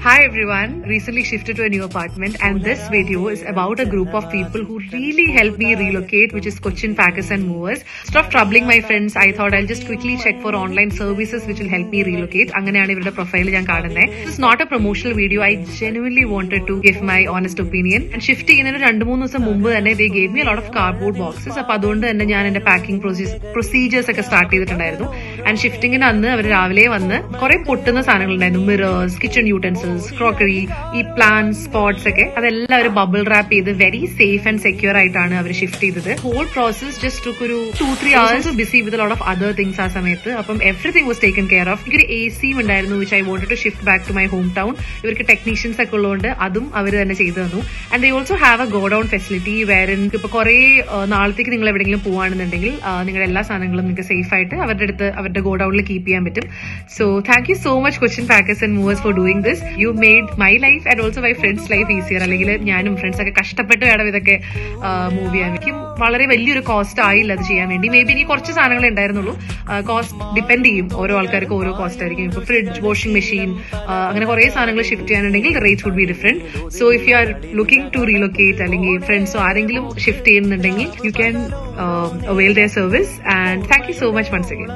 Hi everyone, recently shifted to a new apartment and this video is about a group of people who really helped me relocate, which is Cochin Packers and Movers. Instead of troubling my friends, I thought I'll just quickly check for online services which will help me relocate. അങ്ങനെയാണ് ഇവരുടെ profile ഞാൻ കാണുന്നത്. This is not a promotional video. I genuinely wanted to give my honest opinion. And shift ചെയ്യുന്നതിന് 2-3 ദിവസം മുമ്പ് തന്നെ they gave me a lot of cardboard boxes. അപ്പൊ അതുകൊണ്ട് തന്നെ ഞാൻ എന്റെ പാക്കിംഗ് പ്രൊസീജിയേഴ്സ് ഒക്കെ സ്റ്റാർട്ട് ചെയ്തിട്ടുണ്ടായിരുന്നു. ആൻഡ് ഷിഫ്റ്റിങ്ങിന് അന്ന് അവർ രാവിലെ വന്ന് കുറെ പൊട്ടുന്ന സാധനങ്ങൾ ഉണ്ടായിരുന്നു. മിറേഴ്സ്, കിച്ചൺ യൂട്ടൻസിൽസ്, ക്രോക്കറി, ഈ പ്ലാന്റ്സ്, സ്പോട്സ് ഒക്കെ അതെല്ലാം അവർ ബബിൾ റാപ്പ് ചെയ്ത് വെരി സേഫ് ആൻഡ് സെക്യൂർ ആയിട്ടാണ് അവർ ഷിഫ്റ്റ് ചെയ്തത്. ഹോൾ പ്രോസസ് ജസ്റ്റ് ടുക്ക് ഒരു 2-3 hours busy with lot of other things ആ സമയത്ത്. അപ്പം everything was taken care of. എനിക്കൊരു AC ഉണ്ടായിരുന്നു which I wanted to shift back to my home town. ഇവർക്ക് ടെക്നീഷ്യൻസ് ഒക്കെ ഉള്ളതുകൊണ്ട് അതും അവർ തന്നെ ചെയ്തു തന്നു. And they also have a godown facility വേറെ ഇപ്പൊ കുറെ നാളത്തേക്ക് നിങ്ങൾ എവിടെയെങ്കിലും പോവാണെന്നുണ്ടെങ്കിൽ നിങ്ങളുടെ എല്ലാ സാധനങ്ങളും നിങ്ങൾക്ക് സേഫ് ആയിട്ട് അവരുടെ ഗോ ഡൌണിൽ കീപ്പ് ചെയ്യാൻ പറ്റും. So thank you so much Cochin packers and movers for doing this. You made my life and also my friends life easier. അല്ലെങ്കിൽ ഞാനും ഫ്രണ്ട്സ് ഒക്കെ കഷ്ടപ്പെട്ട് വേണം ഇതൊക്കെ മൂവ് ചെയ്യാൻ. എനിക്കും വളരെ വലിയൊരു കോസ്റ്റ് ആയില്ല അത് ചെയ്യാൻ വേണ്ടി. മേ ബി ഇനി കുറച്ച് സാധനങ്ങൾ ഉണ്ടായിരുന്നുള്ളൂ. കോസ്റ്റ് ഡിപ്പെൻഡ് ചെയ്യും, ഓരോ ആൾക്കാർക്ക് ഓരോ കോസ്റ്റ് ആയിരിക്കും. ഇപ്പൊ ഫ്രിഡ്ജ്, വാഷിംഗ് മെഷീൻ, അങ്ങനെ കുറെ സാധനങ്ങൾ ഷിഫ്റ്റ് ചെയ്യാനുണ്ടെങ്കിൽ rate would be different. So if you are looking to relocate അല്ലെങ്കിൽ ഫ്രണ്ട്സോ ആരെങ്കിലും ഷിഫ്റ്റ് ചെയ്യുന്നുണ്ടെങ്കിൽ you can avail their service. And thank you so much once again.